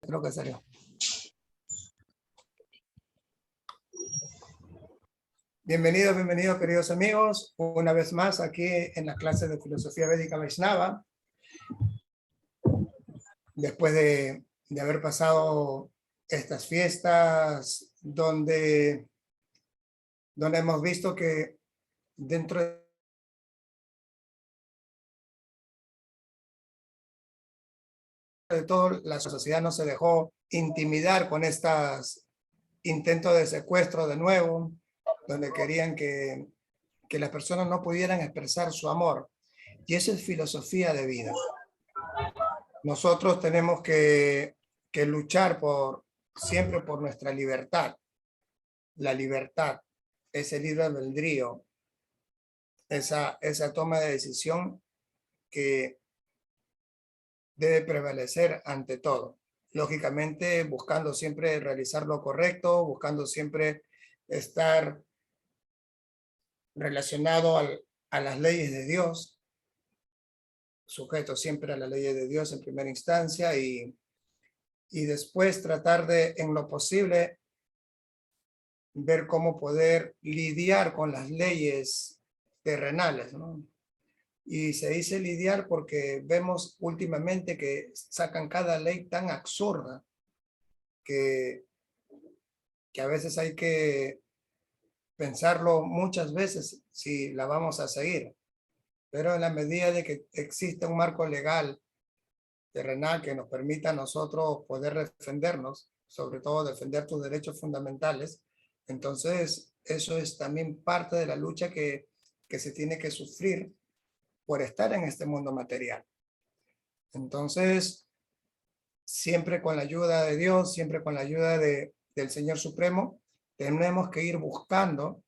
Creo que salió. Bienvenidos, bienvenidos queridos amigos, una vez más aquí en la clase de Filosofía Védica Vaishnava. Después de haber pasado estas fiestas donde hemos visto que dentro de todo la sociedad no se dejó intimidar con estos intentos de secuestro de nuevo, donde querían que las personas no pudieran expresar su amor. Y eso es filosofía de vida. Nosotros tenemos que luchar siempre por nuestra libertad. La libertad, ese libre albedrío, esa toma de decisión que debe prevalecer ante todo. Lógicamente, buscando siempre realizar lo correcto, buscando siempre estar relacionado a las leyes de Dios, sujeto siempre a las leyes de Dios en primera instancia y después tratar de, en lo posible, ver cómo poder lidiar con las leyes terrenales, ¿no? Y se dice lidiar porque vemos últimamente que sacan cada ley tan absurda que a veces hay que pensarlo muchas veces si la vamos a seguir. Pero en la medida de que existe un marco legal terrenal que nos permita a nosotros poder defendernos, sobre todo defender tus derechos fundamentales, entonces eso es también parte de la lucha que se tiene que sufrir por estar en este mundo material. Entonces, siempre con la ayuda de Dios, siempre con la ayuda del Señor Supremo, tenemos que ir buscando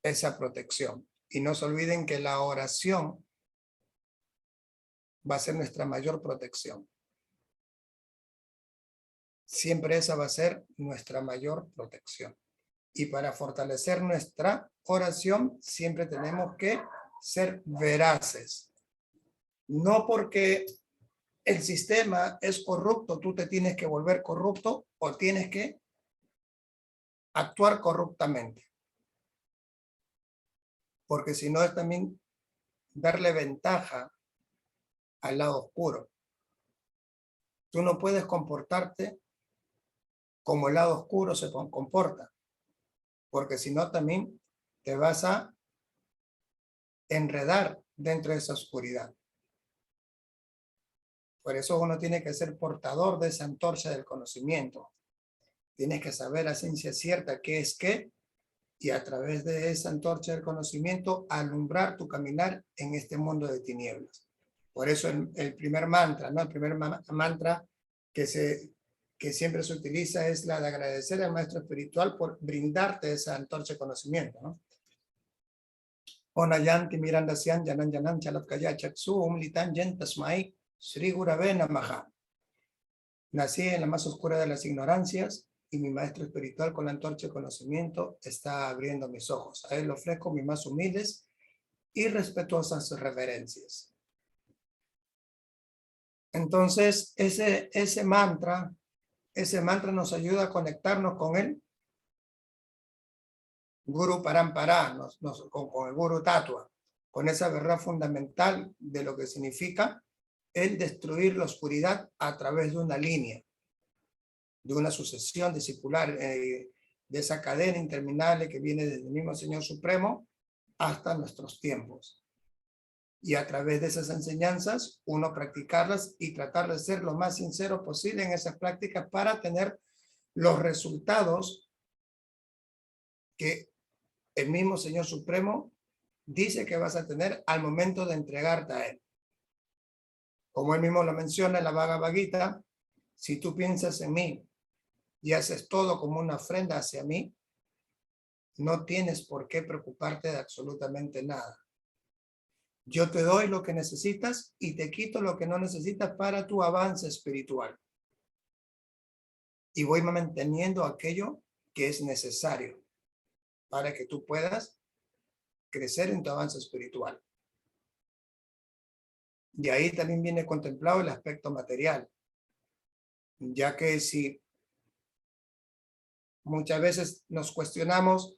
esa protección. Y no se olviden que la oración va a ser nuestra mayor protección. Siempre esa va a ser nuestra mayor protección. Y para fortalecer nuestra oración, siempre tenemos que ser veraces. No porque el sistema es corrupto, tú te tienes que volver corrupto o tienes que actuar corruptamente. Porque si no es también darle ventaja al lado oscuro. Tú no puedes comportarte como el lado oscuro se comporta, porque si no también te vas a enredar dentro de esa oscuridad. Por eso uno tiene que ser portador de esa antorcha del conocimiento. Tienes que saber a ciencia cierta qué es qué y a través de esa antorcha del conocimiento alumbrar tu caminar en este mundo de tinieblas. Por eso el primer mantra, ¿no? El primer mantra que siempre se utiliza es la de agradecer al maestro espiritual por brindarte esa antorcha de conocimiento, ¿no? Onayanti mirandasyan yanan yanan chalatkaya chaksu umlitan yentasmai Sri Gurave Namaha. Nací en la más oscura de las ignorancias y mi maestro espiritual con la antorcha de conocimiento está abriendo mis ojos. A él le ofrezco mis más humildes y respetuosas reverencias. Entonces, ese mantra nos ayuda a conectarnos con el Guru Parampara, con el Guru Tattva, con esa verdad fundamental de lo que significa el destruir la oscuridad a través de una línea, de una sucesión discipular, de esa cadena interminable que viene desde el mismo Señor Supremo hasta nuestros tiempos. Y a través de esas enseñanzas, uno practicarlas y tratar de ser lo más sincero posible en esas prácticas para tener los resultados que el mismo Señor Supremo dice que vas a tener al momento de entregarte a Él. Como Él mismo lo menciona en la Bhagavad Gita, si tú piensas en mí y haces todo como una ofrenda hacia mí, no tienes por qué preocuparte de absolutamente nada. Yo te doy lo que necesitas y te quito lo que no necesitas para tu avance espiritual. Y voy manteniendo aquello que es necesario para que tú puedas crecer en tu avance espiritual. Y ahí también viene contemplado el aspecto material. ya que si muchas veces nos cuestionamos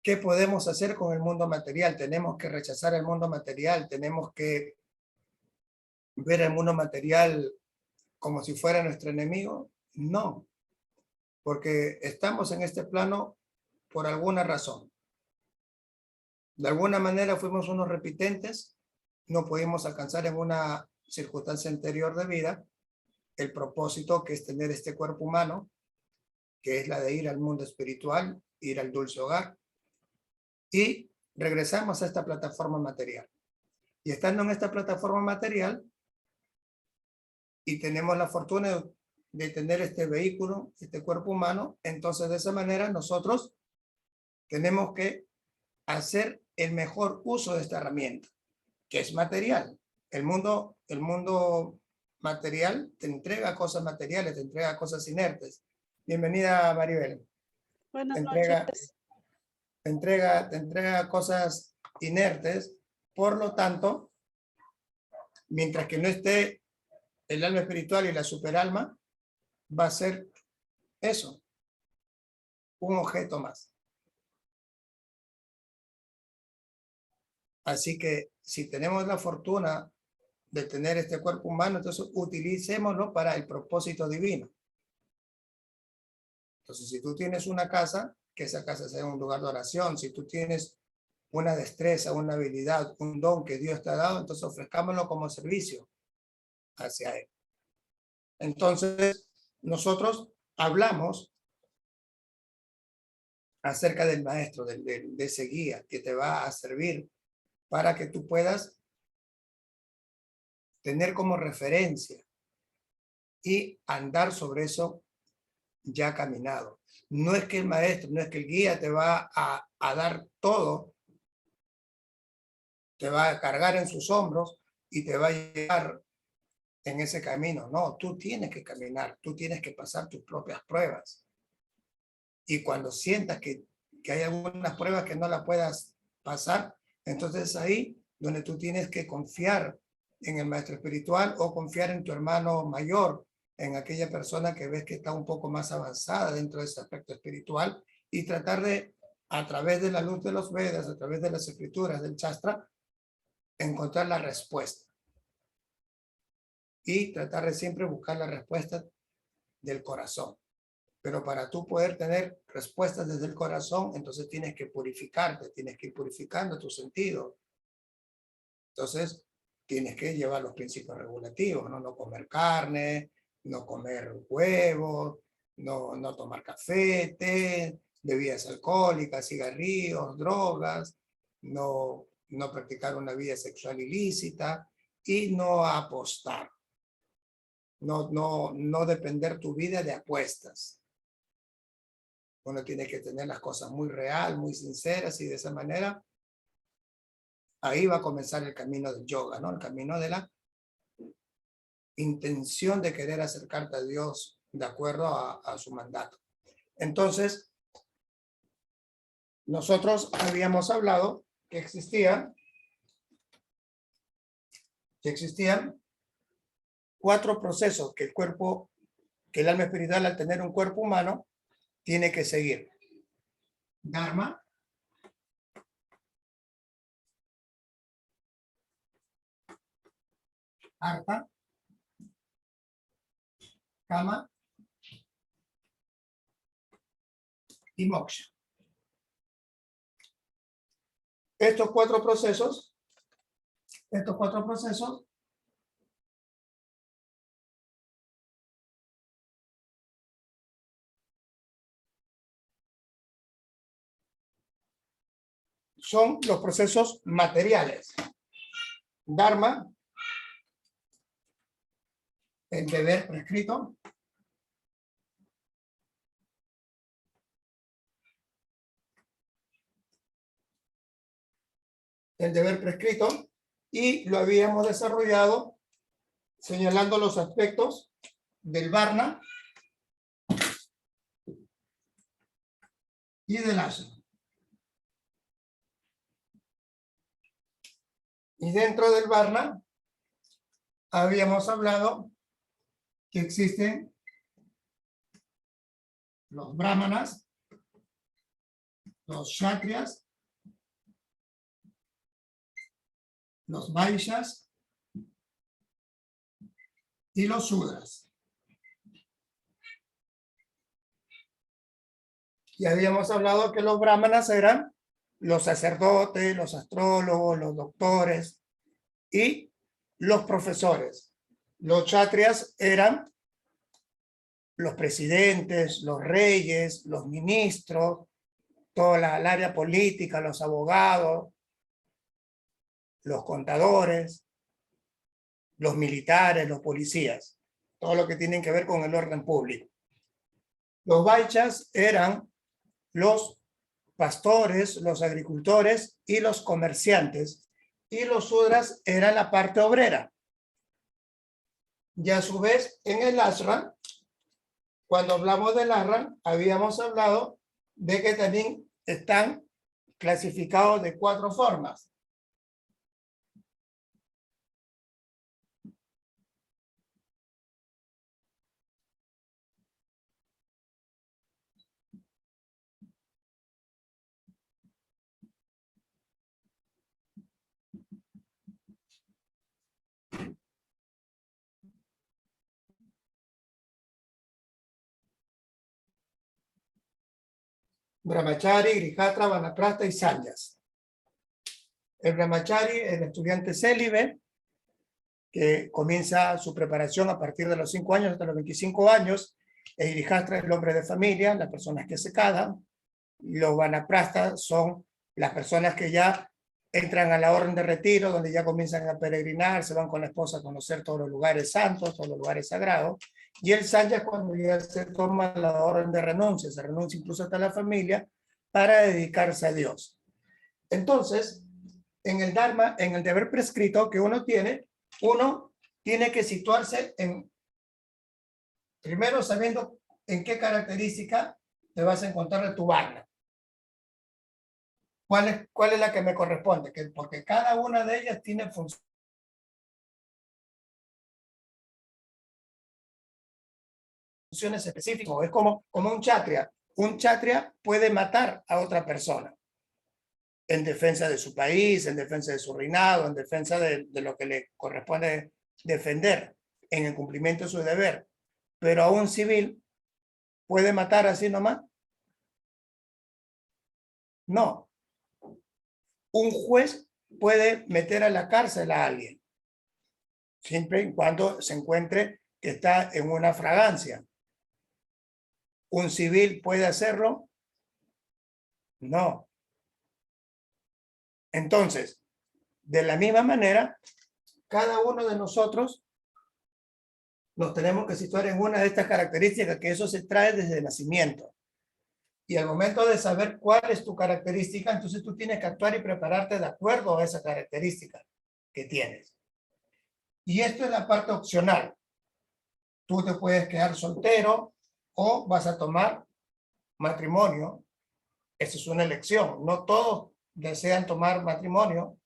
qué podemos hacer con el mundo material, tenemos que rechazar el mundo material, tenemos que ver el mundo material como si fuera nuestro enemigo. No, porque estamos en este plano por alguna razón. De alguna manera fuimos unos repitentes, no pudimos alcanzar en una circunstancia anterior de vida el propósito que es tener este cuerpo humano, que es la de ir al mundo espiritual, ir al dulce hogar, y regresamos a esta plataforma material. Y estando en esta plataforma material, y tenemos la fortuna de tener este vehículo, este cuerpo humano, entonces de esa manera nosotros tenemos que hacer el mejor uso de esta herramienta, que es material. El mundo material te entrega cosas materiales, te entrega cosas inertes. Bienvenida, Maribel. Buenas Te noches. te entrega cosas inertes. Por lo tanto, mientras que no esté el alma espiritual y la superalma, va a ser eso, un objeto más. Así que si tenemos la fortuna de tener este cuerpo humano, entonces utilicémoslo para el propósito divino. Entonces, si tú tienes una casa, que esa casa sea un lugar de oración. Si tú tienes una destreza, una habilidad, un don que Dios te ha dado, entonces ofrezcámoslo como servicio hacia Él. Entonces, nosotros hablamos acerca del maestro, de ese guía que te va a servir para que tú puedas tener como referencia y andar sobre eso ya caminado. No es que el maestro, no es que el guía te va a dar todo, te va a cargar en sus hombros y te va a llevar en ese camino. No, tú tienes que caminar, tú tienes que pasar tus propias pruebas. Y cuando sientas que hay algunas pruebas que no las puedas pasar, entonces ahí donde tú tienes que confiar en el maestro espiritual o confiar en tu hermano mayor, en aquella persona que ves que está un poco más avanzada dentro de ese aspecto espiritual, y tratar de, a través de la luz de los Vedas, a través de las escrituras del Shastra, encontrar la respuesta. Y tratar de siempre buscar la respuesta del corazón. Pero para tú poder tener respuestas desde el corazón, entonces tienes que purificarte, tienes que ir purificando tu sentido. Entonces, tienes que llevar los principios regulativos, ¿no? No comer carne, no comer huevos, no tomar café, té, bebidas alcohólicas, cigarrillos, drogas, no practicar una vida sexual ilícita y no apostar. No depender tu vida de apuestas. Uno tiene que tener las cosas muy real, muy sinceras, y de esa manera ahí va a comenzar el camino del yoga, ¿no? El camino de la intención de querer acercarte a Dios de acuerdo a su mandato. Entonces, nosotros habíamos hablado que existían 4 procesos que el alma espiritual, al tener un cuerpo humano, tiene que seguir. Dharma, Artha, Kama y Moksha. Estos cuatro procesos son los procesos materiales. Dharma, el deber prescrito. El deber prescrito, y lo habíamos desarrollado señalando los aspectos del Varna y del Asana. Y dentro del Varna habíamos hablado que existen los brahmanas, los kshatriyas, los vaishyas y los sudras. Y habíamos hablado que los brahmanas eran los sacerdotes, los astrólogos, los doctores y los profesores. Los kshatriyas eran los presidentes, los reyes, los ministros, toda el área política, los abogados, los contadores, los militares, los policías, todo lo que tienen que ver con el orden público. Los vaishyas eran los pastores, los agricultores y los comerciantes, y los sudras eran la parte obrera. Y a su vez, en el ashram, cuando hablamos del ashram, habíamos hablado de que también están clasificados de 4 formas. Brahmachari, Grihatra, Vanaprastha y Sannyas. El Brahmachari, el estudiante célibe, que comienza su preparación a partir de los 5 años hasta los 25 años. El Grihatra es el hombre de familia, las personas que se casan. Los Vanaprastha son las personas que ya entran a la orden de retiro, donde ya comienzan a peregrinar, se van con la esposa a conocer todos los lugares santos, todos los lugares sagrados. Y el Sanya es cuando ya se toma la orden de renuncia, se renuncia incluso hasta la familia para dedicarse a Dios. Entonces, en el Dharma, en el deber prescrito que uno tiene que situarse en, primero sabiendo en qué característica te vas a encontrar de tu varna. ¿Cuál es la que me corresponde? Porque cada una de ellas tiene funciones específicas. Es como un kshatriya. Un kshatriya puede matar a otra persona en defensa de su país, en defensa de su reinado, en defensa de lo que le corresponde defender en el cumplimiento de su deber. Pero a un civil, ¿puede matar así nomás? No. Un juez puede meter a la cárcel a alguien, siempre y cuando se encuentre que está en una fragancia. ¿Un civil puede hacerlo? No. Entonces, de la misma manera, cada uno de nosotros nos tenemos que situar en una de estas características, que eso se trae desde el nacimiento. Y al momento de saber cuál es tu característica, entonces tú tienes que actuar y prepararte de acuerdo a esa característica que tienes. Y esto es la parte opcional. Tú te puedes quedar soltero o vas a tomar matrimonio. Esa es una elección. No todos desean tomar matrimonio,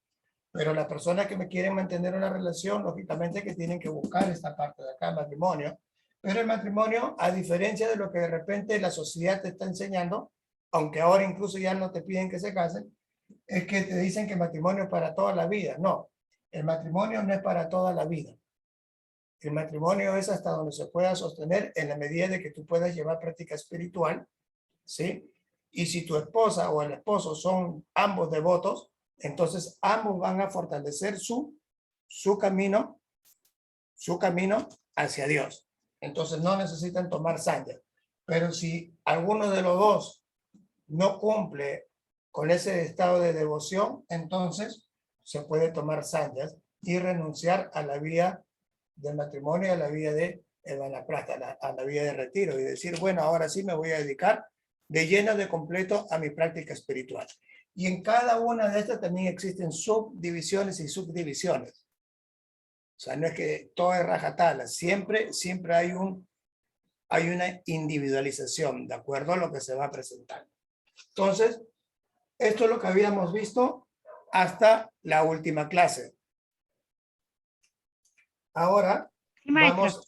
pero las personas que me quieren mantener una relación, lógicamente que tienen que buscar esta parte de acá, matrimonio. Pero el matrimonio, a diferencia de lo que de repente la sociedad te está enseñando, aunque ahora incluso ya no te piden que se casen, es que te dicen que el matrimonio es para toda la vida. No, el matrimonio no es para toda la vida. El matrimonio es hasta donde se pueda sostener en la medida de que tú puedas llevar práctica espiritual, ¿sí? Y si tu esposa o el esposo son ambos devotos, entonces ambos van a fortalecer su camino hacia Dios. Entonces no necesitan tomar sangre. Pero si alguno de los dos no cumple con ese estado de devoción, entonces se puede tomar sangre y renunciar a la vía del matrimonio, a la vía de Vanaprastha, a la vía de retiro, y decir, bueno, ahora sí me voy a dedicar de lleno, de completo a mi práctica espiritual. Y en cada una de estas también existen subdivisiones y subdivisiones. O sea, no es que todo es rajatala, siempre hay una individualización de acuerdo a lo que se va a presentar. Entonces, esto es lo que habíamos visto hasta la última clase. Ahora Sí, maestro.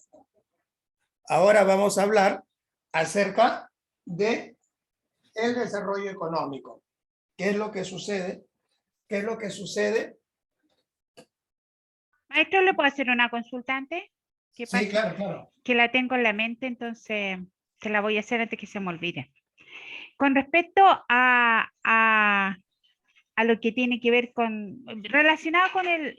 ahora vamos a hablar acerca de el desarrollo económico. ¿Qué es lo que sucede? ¿Qué es lo que sucede? Maestro, ¿le puedo hacer una consulta antes? ¿Qué Sí, pasa? claro, claro. Que la tengo en la mente, entonces se la voy a hacer antes que se me olvide. Con respecto a lo que tiene que ver relacionado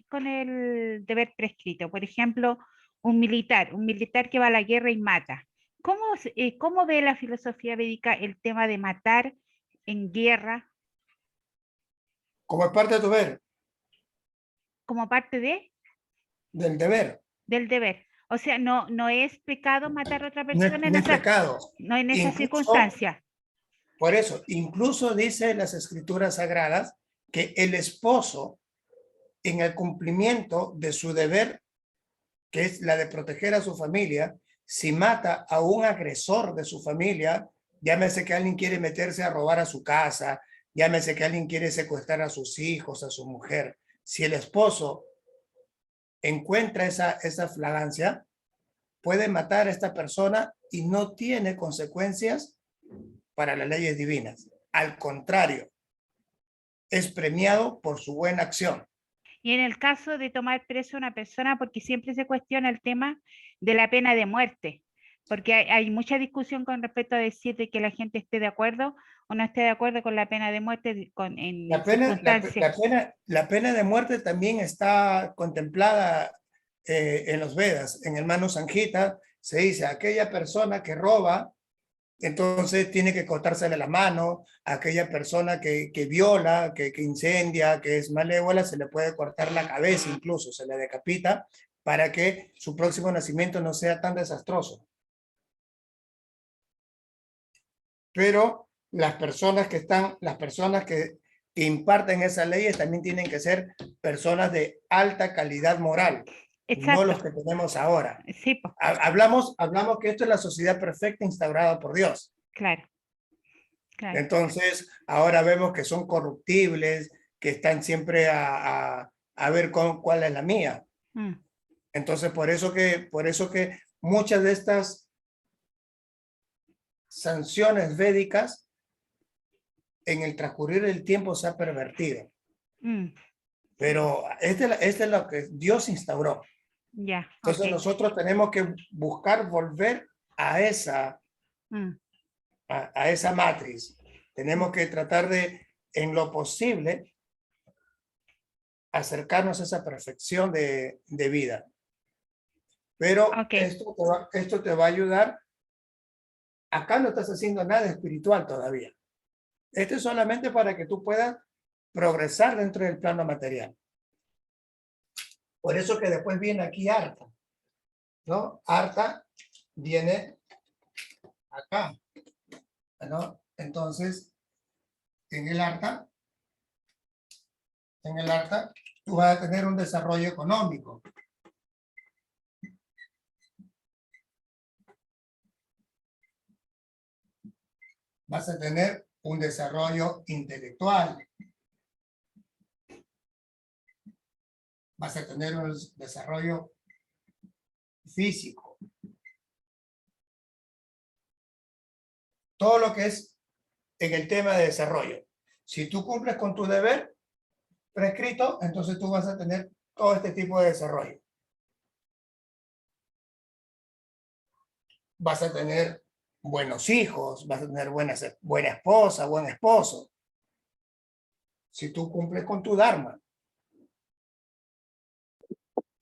con el deber prescrito, por ejemplo, un militar que va a la guerra y mata. ¿Cómo ve la filosofía védica el tema de matar en guerra Como es parte de tu deber, como parte del deber. del deber? O sea, no es pecado matar a otra persona No es pecado. no en esa Incluso, circunstancia. por eso, incluso dice en las escrituras sagradas que el esposo, en el cumplimiento de su deber, que es la de proteger a su familia, si mata a un agresor de su familia, llámese que alguien quiere meterse a robar a su casa, llámese que alguien quiere secuestrar a sus hijos, a su mujer, si el esposo encuentra esa flagancia, puede matar a esta persona y no tiene consecuencias para las leyes divinas. Al contrario, es premiado por su buena acción. Y en el caso de tomar preso a una persona, porque siempre se cuestiona el tema de la pena de muerte, porque hay mucha discusión con respecto a decir de que la gente esté de acuerdo o no esté de acuerdo con la pena de muerte en circunstancias. La pena de muerte también está contemplada en los Vedas. En el Manu Sanjita se dice, aquella persona que roba, entonces tiene que cortársele la mano, aquella persona que viola, que incendia, que es malévola, se le puede cortar la cabeza incluso, se le decapita para que su próximo nacimiento no sea tan desastroso. Pero las personas que imparten esas leyes también tienen que ser personas de alta calidad moral, no Exacto, los que tenemos ahora. sí, pues, Hablamos que esto es la sociedad perfecta instaurada por Dios. claro, claro. Entonces, ahora vemos que son corruptibles, que están siempre a ver cuál es la mía. Mm, Entonces, por eso que muchas de estas sanciones védicas en el transcurrir del tiempo se ha pervertido. mm, Pero este es lo que Dios instauró. ya, ok. Entonces nosotros tenemos que buscar volver a Mm, esa matriz. mm, Tenemos que tratar de, en lo posible, acercarnos a esa perfección de vida. Pero ok, esto te va a ayudar. Acá no estás haciendo nada espiritual todavía. Esto es solamente para que tú puedas progresar dentro del plano material. Por eso que después viene aquí Arta, ¿no? Arta viene acá, ¿no? Entonces, en el Arta, tú vas a tener un desarrollo económico. Vas a tener un desarrollo intelectual. Vas a tener un desarrollo físico. Todo lo que es en el tema de desarrollo. Si tú cumples con tu deber prescrito, entonces tú vas a tener todo este tipo de desarrollo. Vas a tener buenos hijos, vas a tener buena esposa, buen esposo. Si tú cumples con tu Dharma.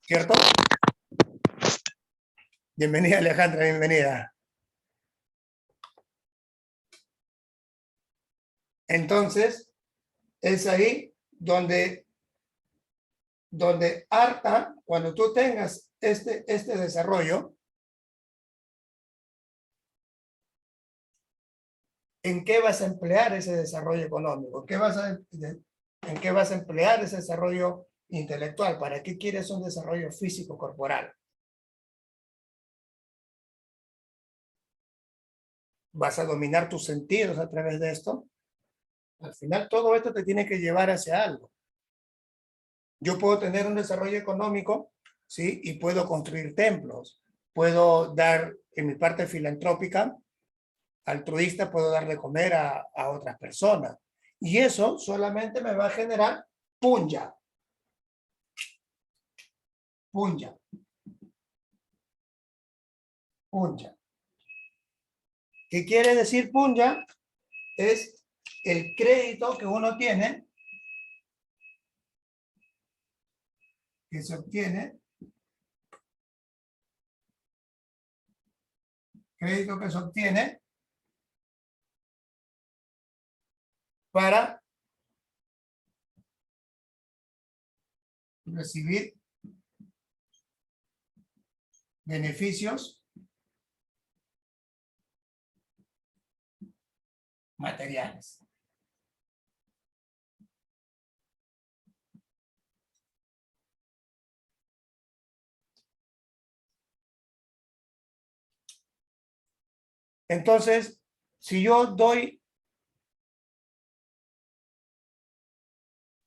¿Cierto? Bienvenida, Alejandra, bienvenida. Entonces, es ahí donde Arta, cuando tú tengas este desarrollo, ¿en qué vas a emplear ese desarrollo económico? ¿En qué vas a emplear ese desarrollo intelectual? ¿Para qué quieres un desarrollo físico corporal? ¿Vas a dominar tus sentidos a través de esto? Al final, todo esto te tiene que llevar hacia algo. Yo puedo tener un desarrollo económico, ¿sí? Y puedo construir templos, puedo dar en mi parte filantrópica, altruista, puedo dar de comer a otras personas. Y eso solamente me va a generar punya. Punya. Punya. ¿Qué quiere decir punya? Es el crédito que uno tiene, que se obtiene, crédito que se obtiene para recibir beneficios materiales. Entonces, si yo doy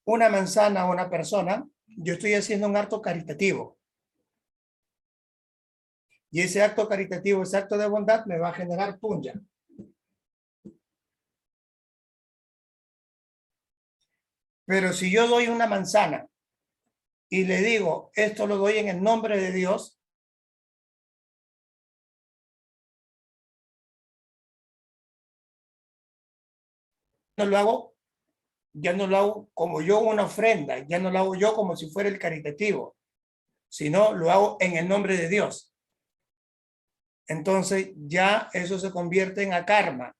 una manzana a una persona, yo estoy haciendo un acto caritativo. Y ese acto caritativo, ese acto de bondad, me va a generar punya. Pero si yo doy una manzana y le digo, esto lo doy en el nombre de Dios, no lo hago, ya no lo hago como yo una ofrenda, ya no lo hago yo como si fuera el caritativo, sino lo hago en el nombre de Dios. Entonces ya eso se convierte en akarma.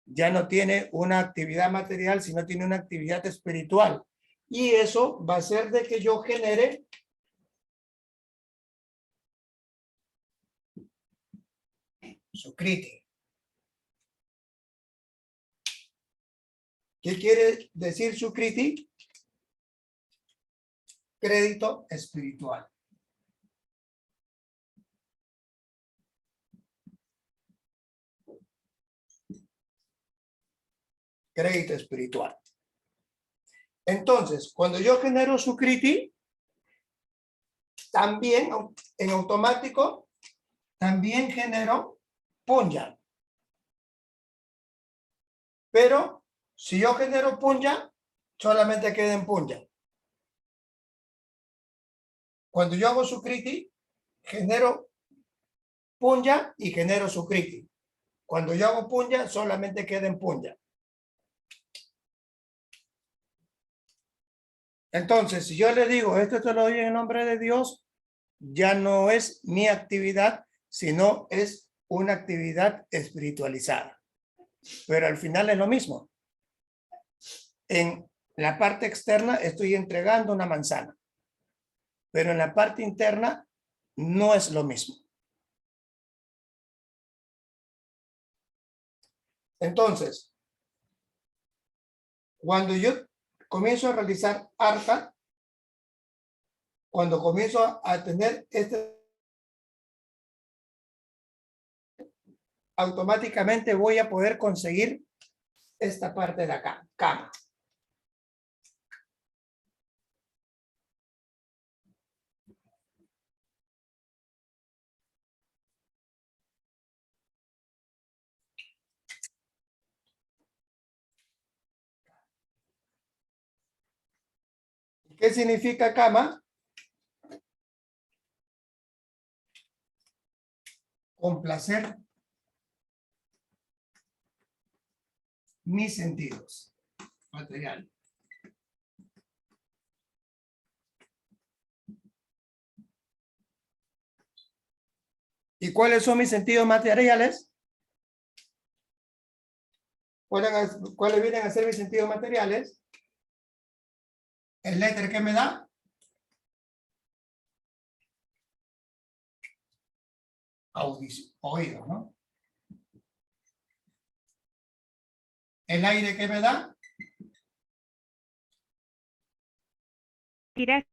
Ya no tiene una actividad material, sino tiene una actividad espiritual. Y eso va a hacer de que yo genere sukriti. ¿Qué quiere decir sukriti? Crédito espiritual. Crédito espiritual. Entonces, cuando yo genero sukriti, también en automático, también genero punya. Pero si yo genero punya, solamente queda en punya. Cuando yo hago sukriti, genero punya y genero sukriti. Cuando yo hago punya, solamente queda en punya. Entonces, si yo le digo, esto te lo doy en nombre de Dios, ya no es mi actividad, sino es una actividad espiritualizada. Pero al final es lo mismo. En la parte externa estoy entregando una manzana, pero en la parte interna no es lo mismo. Entonces, cuando yo comienzo a realizar arca, cuando comienzo a tener automáticamente voy a poder conseguir esta parte de acá, kama. ¿Qué significa kama? Complacer mis sentidos materiales. ¿Y cuáles son mis sentidos materiales? ¿Cuáles vienen a ser mis sentidos materiales? El éter que me da. Audición, oído, ¿no? El aire que me da. Tirar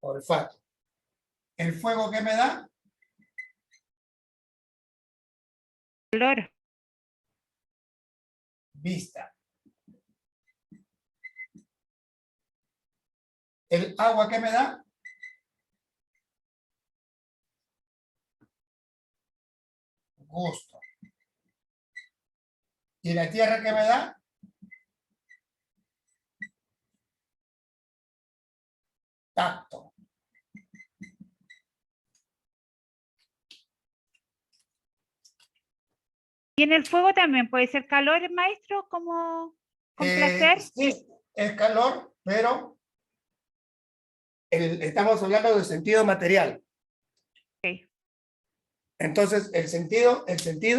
Olfato. El fuego que me da. calor, Vista. El agua que me da. Gusto. ¿Y la tierra qué me da? Tacto. Y en el fuego también puede ser calor, maestro, como con placer. Sí, es calor, pero estamos hablando del sentido material. Ok. Entonces, el sentido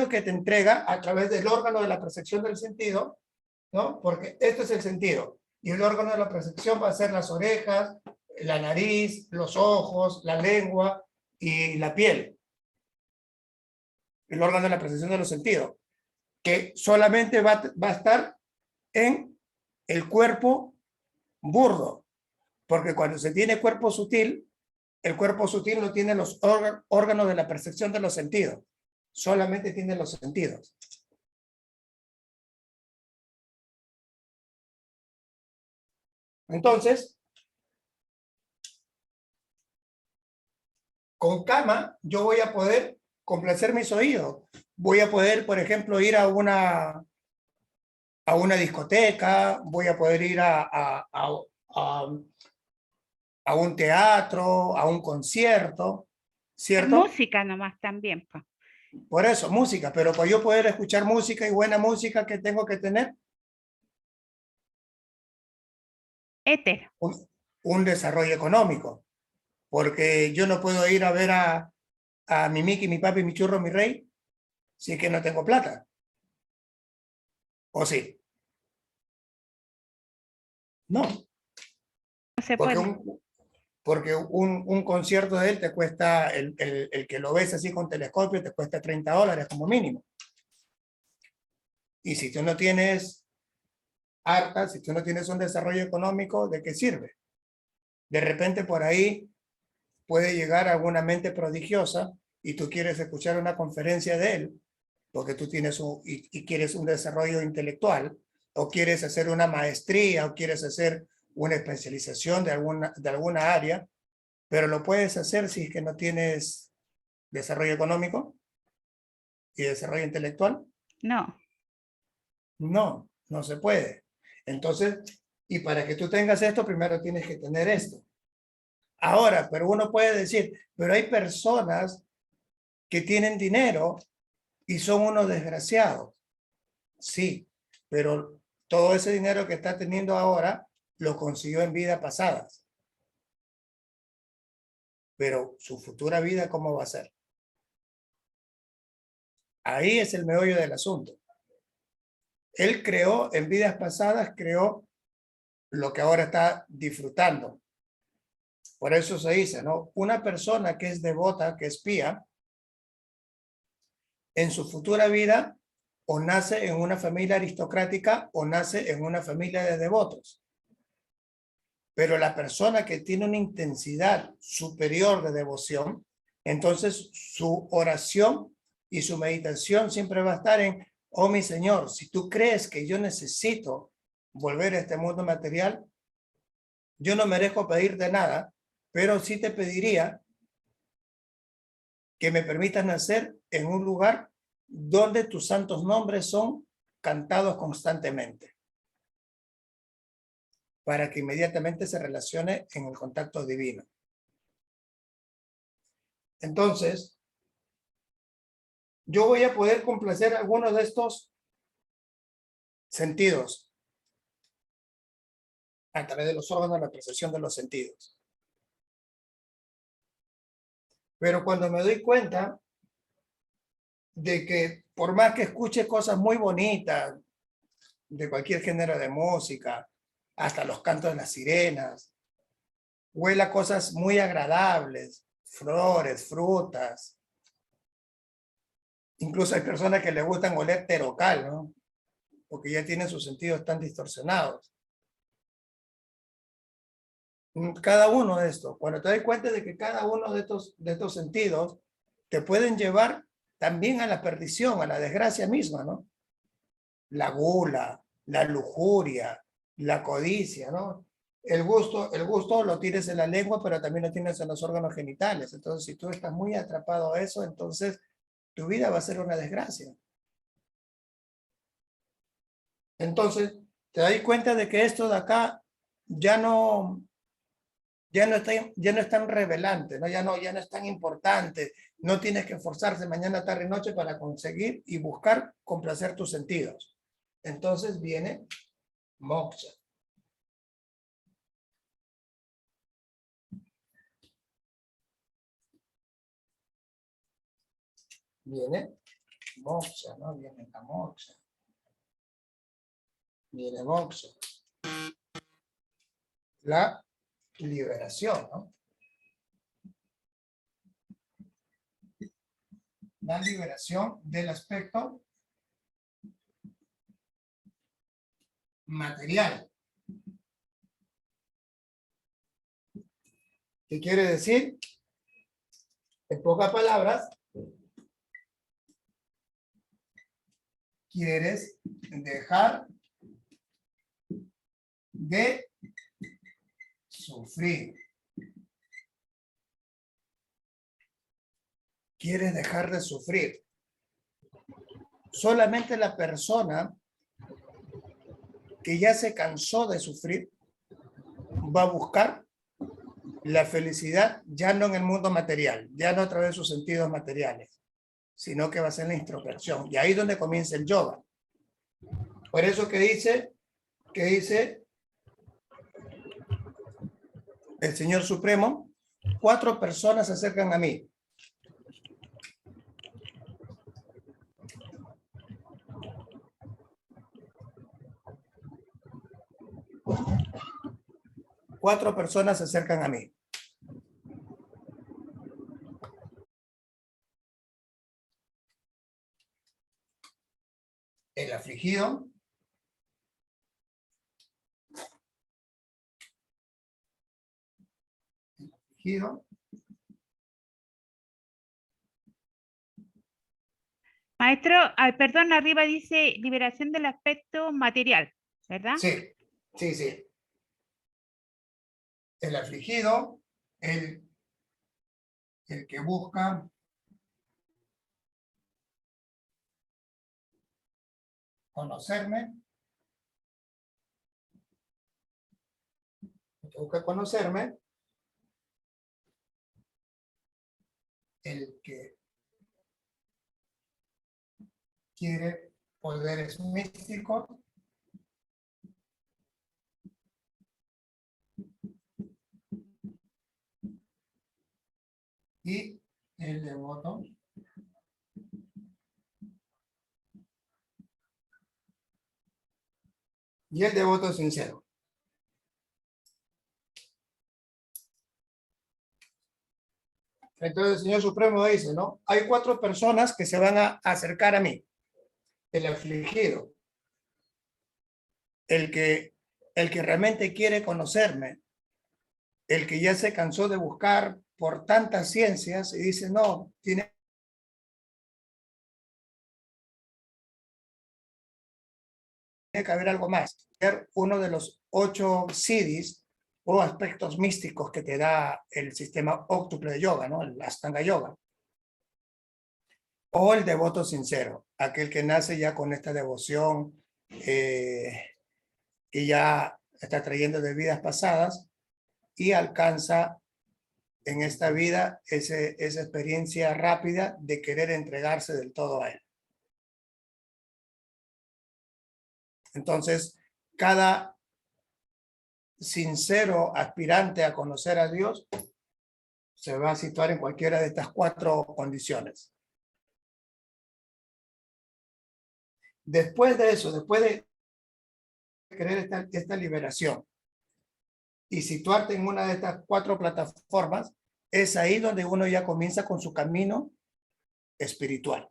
que te entrega a través del órgano de la percepción del sentido, ¿no? Porque esto es el sentido. Y el órgano de la percepción va a ser las orejas, la nariz, los ojos, la lengua y la piel. El órgano de la percepción de los sentidos, que solamente va a estar en el cuerpo burdo. Porque cuando se tiene cuerpo sutil, el cuerpo sutil no tiene los órganos de la percepción de los sentidos. Solamente tiene los sentidos. Entonces, con cama, yo voy a poder complacer mis oídos. Voy a poder, por ejemplo, ir a una discoteca, voy a poder ir a un teatro, a un concierto, ¿cierto? Música nomás también, pues. Por eso, música, pero para yo poder escuchar música y buena música, ¿qué tengo que tener? Éter. Un desarrollo económico, porque yo no puedo ir a ver a mi Mickey, mi papi, mi churro, mi rey, si es que no tengo plata. ¿O sí? No, No se porque puede. un concierto de él te cuesta, el que lo ves así con telescopio, te cuesta $30 como mínimo. Y si tú no tienes arcas, si tú no tienes un desarrollo económico, ¿de qué sirve? De repente por ahí puede llegar alguna mente prodigiosa y tú quieres escuchar una conferencia de él, porque tú tienes y quieres un desarrollo intelectual, o quieres hacer una maestría, o quieres hacer una especialización de alguna área, pero lo puedes hacer si es que no tienes desarrollo económico y desarrollo intelectual. No. No, no se puede. Entonces, y para que tú tengas esto, primero tienes que tener esto. Ahora, pero uno puede decir, pero hay personas que tienen dinero y son unos desgraciados. Sí, pero todo ese dinero que está teniendo ahora lo consiguió en vidas pasadas. Pero su futura vida, ¿cómo va a ser? Ahí es el meollo del asunto. Él creó, en vidas pasadas, creó lo que ahora está disfrutando. Por eso se dice, ¿no? Una persona que es devota, que es pía, en su futura vida o nace en una familia aristocrática o nace en una familia de devotos. Pero la persona que tiene una intensidad superior de devoción, entonces su oración y su meditación siempre va a estar en, oh mi Señor, si tú crees que yo necesito volver a este mundo material, yo no merezco pedirte nada, pero sí te pediría que me permitas nacer en un lugar donde tus santos nombres son cantados constantemente, para que inmediatamente se relacione en el contacto divino. Entonces, yo voy a poder complacer algunos de estos sentidos a través de los órganos de la percepción de los sentidos. Pero cuando me doy cuenta de que por más que escuche cosas muy bonitas, de cualquier género de música, hasta los cantos de las sirenas, huela cosas muy agradables, flores, frutas. Incluso hay personas que les gustan oler terocal, ¿no? Porque ya tienen sus sentidos tan distorsionados. Cada uno de estos, cuando te das cuenta de que cada uno de estos sentidos te pueden llevar también a la perdición, a la desgracia misma, ¿no? La gula, la lujuria, la codicia, ¿no? El gusto lo tienes en la lengua, pero también lo tienes en los órganos genitales. Entonces, si tú estás muy atrapado a eso, entonces tu vida va a ser una desgracia. Entonces, te das cuenta de que esto de acá ya no es tan revelante, ¿no? Ya no es tan importante. No tienes que esforzarse mañana, tarde y noche para conseguir y buscar complacer tus sentidos. Entonces viene moksha. Viene moksha, ¿no? Viene la moksha. Viene moksha. La liberación, ¿no? La liberación del aspecto material. ¿Qué quiere decir? En pocas palabras, quieres dejar de sufrir. Quieres dejar de sufrir. Solamente la persona que ya se cansó de sufrir va a buscar la felicidad ya no en el mundo material, ya no a través de sus sentidos materiales, sino que va a ser la introspección. Y ahí es donde comienza el yoga. Por eso que dice el Señor Supremo, 4 personas se acercan a mí. Cuatro personas se acercan a mí. El afligido, Maestro, perdón, arriba dice liberación del aspecto material, ¿verdad? sí. El afligido, el que busca conocerme, el que quiere poderes místicos, y el devoto sincero. Entonces el Señor Supremo dice, ¿no? Hay 4 personas que se van a acercar a mí. El afligido, el que realmente quiere conocerme, el que ya se cansó de buscar por tantas ciencias y dice, no, tiene que haber algo más. Uno de los 8 siddhis o aspectos místicos que te da el sistema óctuple de yoga, ¿no? El Ashtanga Yoga. O el devoto sincero, aquel que nace ya con esta devoción que ya está trayendo de vidas pasadas y alcanza en esta vida esa experiencia rápida de querer entregarse del todo a él. Entonces, cada sincero aspirante a conocer a Dios se va a situar en cualquiera de estas 4 condiciones. Después de eso, después de querer esta liberación y situarte en una de estas 4 plataformas, es ahí donde uno ya comienza con su camino espiritual.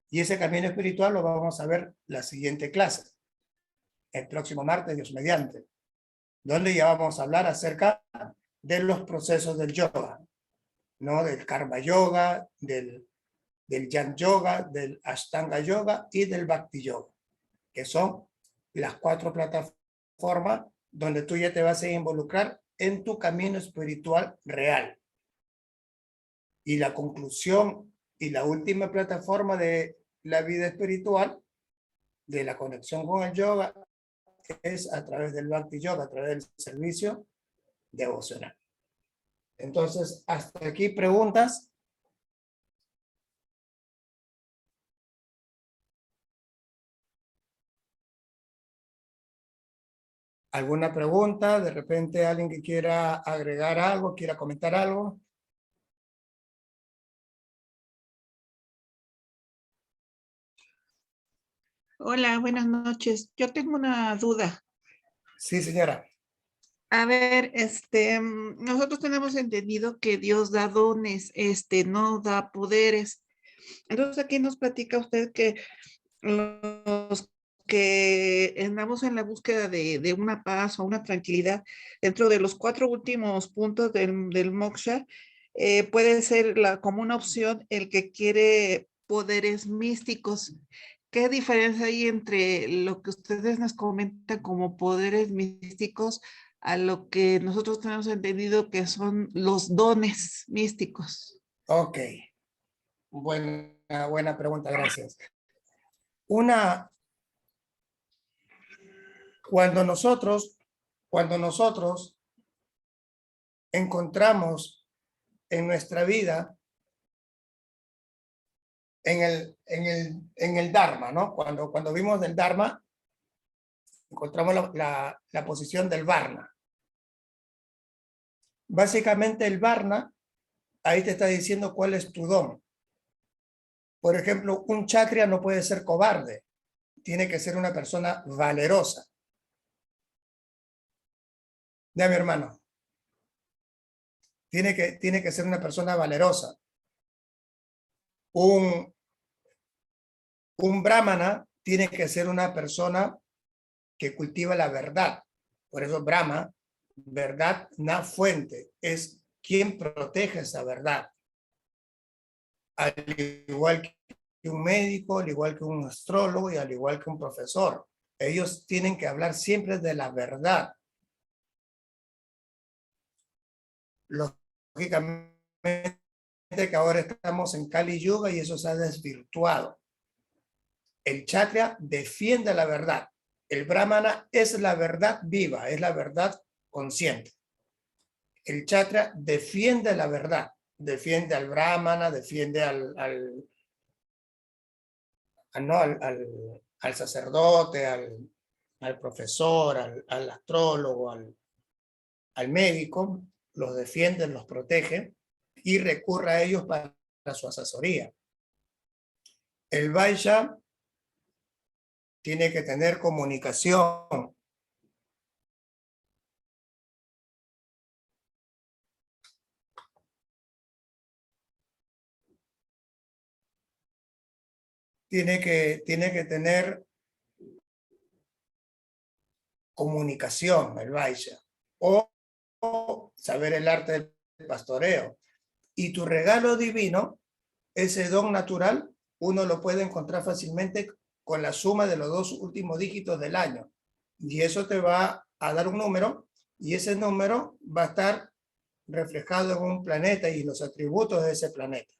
Y ese camino espiritual lo vamos a ver la siguiente clase, el próximo martes, Dios mediante, donde ya vamos a hablar acerca de los procesos del yoga, ¿no? Del karma yoga, del Jnana yoga, del Ashtanga yoga y del Bhakti yoga, que son las 4 plataformas donde tú ya te vas a involucrar en tu camino espiritual real. Y la conclusión Y la última plataforma de la vida espiritual, de la conexión con el yoga, es a través del Bhakti Yoga, a través del servicio devocional. Entonces, hasta aquí preguntas. ¿Alguna pregunta? De repente alguien que quiera agregar algo, quiera comentar algo. Hola, buenas noches. Yo tengo una duda. Sí, señora. A ver, nosotros tenemos entendido que Dios da dones, no da poderes. Entonces aquí nos platica usted que los que andamos en la búsqueda de una paz o una tranquilidad dentro de los 4 últimos puntos del moksha, puede ser como una opción el que quiere poderes místicos. ¿Qué diferencia hay entre lo que ustedes nos comentan como poderes místicos a lo que nosotros tenemos entendido que son los dones místicos? Ok. Buena pregunta, gracias. Cuando nosotros encontramos en nuestra vida, en el Dharma, ¿no? Cuando vimos del Dharma, encontramos la posición del Varna. Básicamente el Varna, ahí te está diciendo cuál es tu don. Por ejemplo, un Kshatriya no puede ser cobarde, tiene que ser una persona valerosa. Ya, mi hermano. Tiene que ser una persona valerosa. Un brahmana tiene que ser una persona que cultiva la verdad. Por eso Brahma, verdad, na fuente, es quien protege esa verdad. Al igual que un médico, al igual que un astrólogo y al igual que un profesor. Ellos tienen que hablar siempre de la verdad. Lógicamente que ahora estamos en Kali Yuga y eso se ha desvirtuado. El Kshatriya defiende la verdad. El Brahmana es la verdad viva, es la verdad consciente. El Kshatriya defiende la verdad, defiende al Brahmana, defiende al sacerdote, al profesor, al astrólogo, al médico, los defiende, los protege y recurre a ellos para su asesoría. El Vaishya tiene que tener comunicación. Tiene que tener comunicación, el Vaishya, o saber el arte del pastoreo. Y tu regalo divino, ese don natural, uno lo puede encontrar fácilmente con la suma de los 2 últimos dígitos del año. Y eso te va a dar un número, y ese número va a estar reflejado en un planeta y los atributos de ese planeta.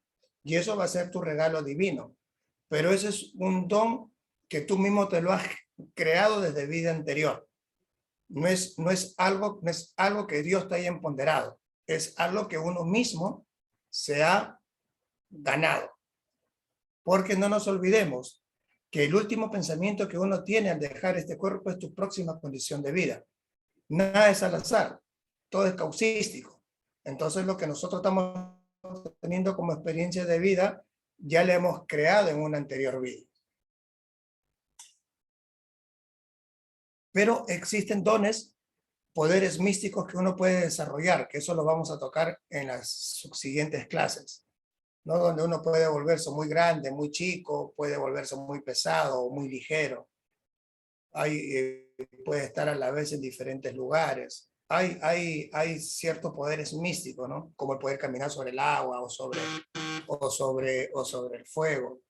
Y eso va a ser tu regalo divino. Pero ese es un don que tú mismo te lo has creado desde vida anterior. No es algo que Dios te haya empoderado. Es algo que uno mismo se ha ganado. Porque no nos olvidemos que el último pensamiento que uno tiene al dejar este cuerpo es tu próxima condición de vida. Nada es al azar, todo es causístico. Entonces lo que nosotros estamos teniendo como experiencia de vida, ya le hemos creado en una anterior vida. Pero existen dones, poderes místicos que uno puede desarrollar, que eso lo vamos a tocar en las siguientes clases, ¿no? Donde uno puede volverse muy grande, muy chico, puede volverse muy pesado o muy ligero. Puede estar a la vez en diferentes lugares. Hay ciertos poderes místicos, ¿no? Como el poder caminar sobre el agua o sobre el fuego.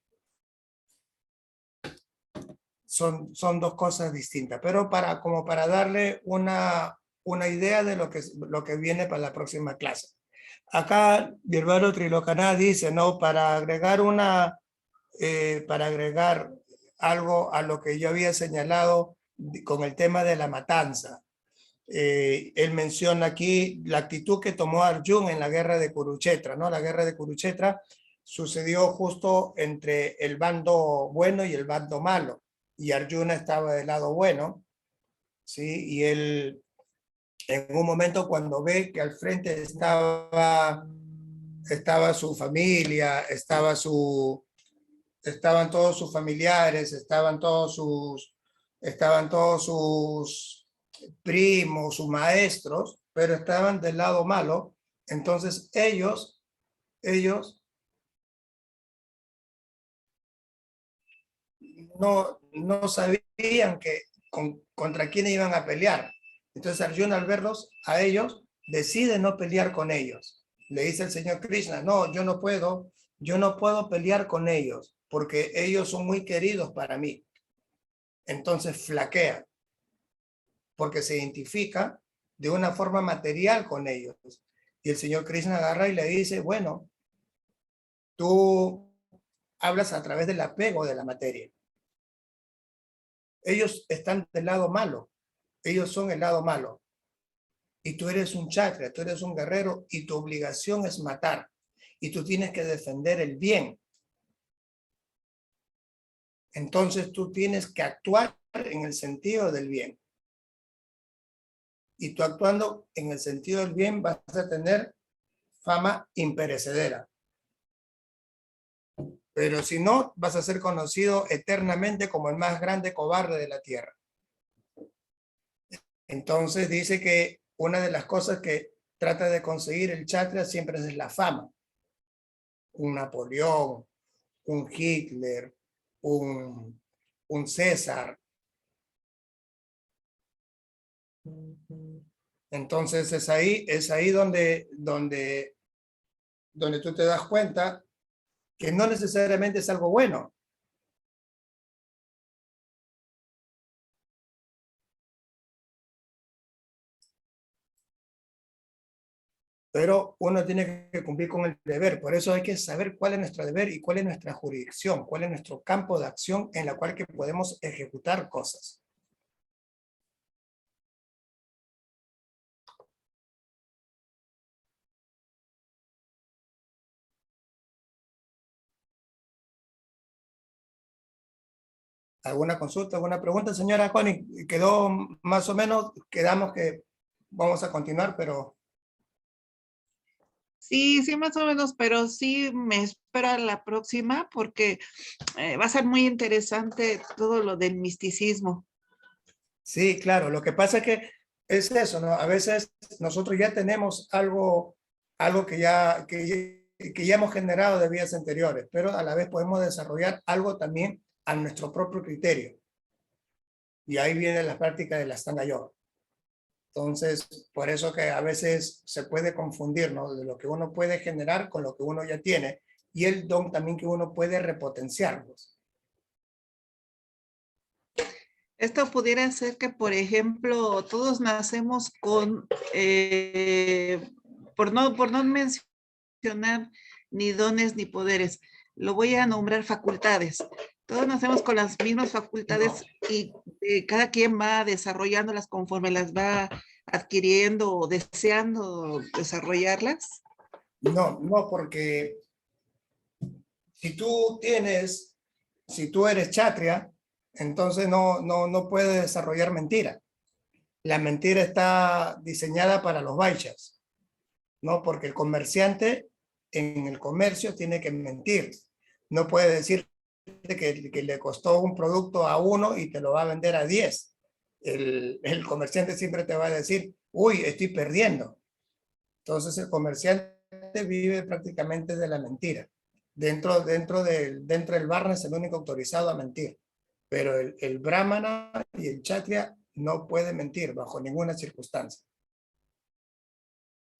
Son 2 cosas distintas, pero como para darle una idea de lo que viene para la próxima clase. acá mi hermano Trilocaná dice, ¿no? Para agregar algo a lo que yo había señalado con el tema de la matanza. Él menciona aquí la actitud que tomó Arjun en la guerra de Kurukshetra, ¿no? La guerra de Kurukshetra sucedió justo entre el bando bueno y el bando malo, y Arjuna estaba del lado bueno, ¿sí? Y él, en un momento cuando ve que al frente estaba su familia, estaban todos sus familiares, estaban todos sus primos, sus maestros, pero estaban del lado malo. Entonces ellos no sabían contra quién iban a pelear. Entonces Arjuna, al verlos a ellos, decide no pelear con ellos. Le dice el Señor Krishna, no, yo no puedo pelear con ellos porque ellos son muy queridos para mí. Entonces flaquea porque se identifica de una forma material con ellos. Y el Señor Krishna agarra y le dice, bueno, tú hablas a través del apego de la materia. Ellos están del lado malo, ellos son el lado malo. Y tú eres un chakra, tú eres un guerrero y tu obligación es matar. Y tú tienes que defender el bien. Entonces tú tienes que actuar en el sentido del bien. Y tú actuando en el sentido del bien vas a tener fama imperecedera. Pero si no, vas a ser conocido eternamente como el más grande cobarde de la tierra. Entonces dice que una de las cosas que trata de conseguir el chakra siempre es la fama. Un Napoleón, un Hitler, un César. Entonces es ahí donde tú te das cuenta que no necesariamente es algo bueno. Pero uno tiene que cumplir con el deber. Por eso hay que saber cuál es nuestro deber y cuál es nuestra jurisdicción, cuál es nuestro campo de acción en la cual que podemos ejecutar cosas. ¿Alguna consulta, alguna pregunta, señora Connie? Quedó más o menos, quedamos que vamos a continuar, pero Sí, sí, más o menos, pero sí me espera la próxima porque va a ser muy interesante todo lo del misticismo. sí, claro. Lo que pasa es que es eso, ¿no? A veces nosotros ya tenemos algo que ya hemos generado de vidas anteriores, pero a la vez podemos desarrollar algo también a nuestro propio criterio. Y ahí viene la práctica de la Ashtanga Yoga. Entonces, por eso que a veces se puede confundir, ¿no? De lo que uno puede generar con lo que uno ya tiene y el don también que uno puede repotenciarlos. Esto pudiera ser que, por ejemplo, todos nacemos con, por no mencionar ni dones ni poderes, lo voy a nombrar facultades. Todos nacemos con las mismas facultades y cada quien va desarrollándolas conforme las va adquiriendo o deseando desarrollarlas. No, no, porque si si tú eres chatria, entonces no puedes desarrollar mentira. La mentira está diseñada para los vaishyas, ¿no? Porque el comerciante en el comercio tiene que mentir. No puede decir que le costó un producto a 1 y te lo va a vender a 10. El comerciante siempre te va a decir, uy, estoy perdiendo. Entonces el comerciante vive prácticamente de la mentira. Dentro del Varna es el único autorizado a mentir. Pero el Brahmana y el Kshatriya no pueden mentir bajo ninguna circunstancia.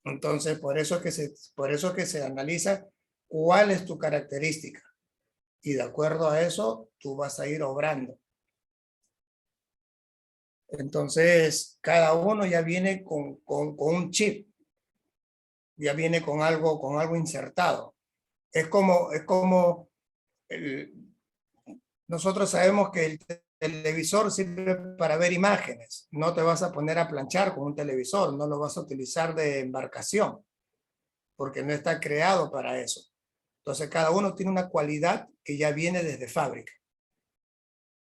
Entonces, por eso que se analiza cuál es tu característica. Y de acuerdo a eso, tú vas a ir obrando. Entonces, cada uno ya viene con un chip. ya viene con algo insertado. Es como nosotros sabemos que el televisor sirve para ver imágenes. No te vas a poner a planchar con un televisor, no lo vas a utilizar de embarcación, porque no está creado para eso. Entonces cada uno tiene una cualidad que ya viene desde fábrica.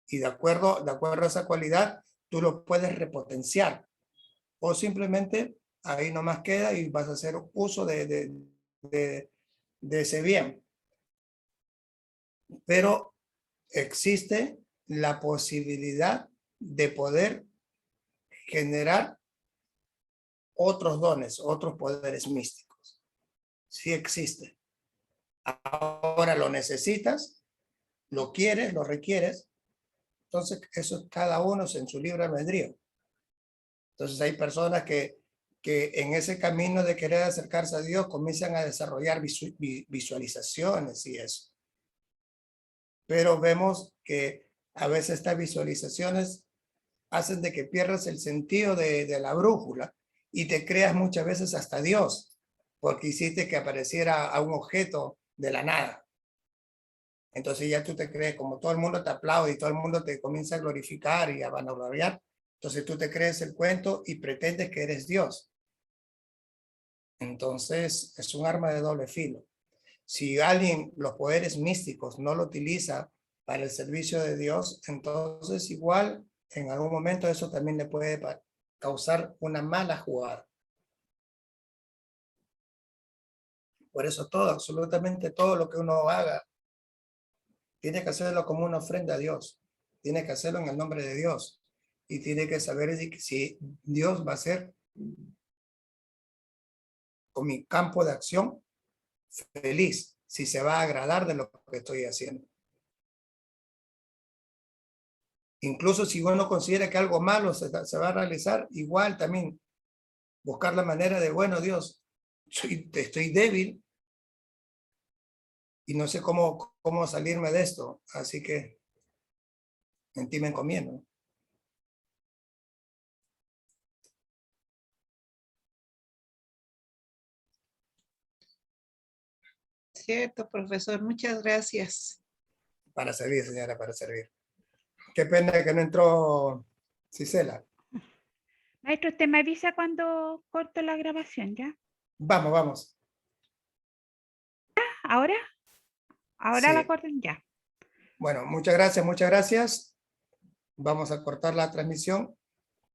Y de acuerdo a esa cualidad, tú lo puedes repotenciar. O simplemente ahí nomás queda y vas a hacer uso de ese bien. Pero existe la posibilidad de poder generar otros dones, otros poderes místicos. Sí existe. Ahora lo necesitas, lo quieres, lo requieres. Entonces, eso es cada uno en su libre albedrío. Entonces, hay personas que en ese camino de querer acercarse a Dios comienzan a desarrollar visualizaciones y eso. Pero vemos que a veces estas visualizaciones hacen de que pierdas el sentido de la brújula y te creas muchas veces hasta Dios, porque hiciste que apareciera a un objeto de la nada. Entonces ya tú te crees, como todo el mundo te aplaude y todo el mundo te comienza a glorificar y a vanagloriar, entonces tú te crees el cuento y pretendes que eres Dios. Entonces es un arma de doble filo. Si alguien los poderes místicos no lo utiliza para el servicio de Dios, entonces igual en algún momento eso también le puede causar una mala jugada. Por eso todo, absolutamente todo lo que uno haga, tiene que hacerlo como una ofrenda a Dios. Tiene que hacerlo en el nombre de Dios. Y tiene que saber si Dios va a ser con mi campo de acción feliz, si se va a agradar de lo que estoy haciendo. Incluso si uno considera que algo malo se va a realizar, igual también buscar la manera de, bueno, Dios, estoy débil y no sé cómo salirme de esto, así que en ti me encomiendo. Cierto, profesor, muchas gracias. Para servir, señora, para servir. Qué pena que no entró Cisela. Maestro, usted me avisa cuando corto la grabación, ¿ya? Vamos, vamos. ¿Ahora? Ahora la Sí. corten ya. Bueno, muchas gracias, muchas gracias. Vamos a cortar la transmisión.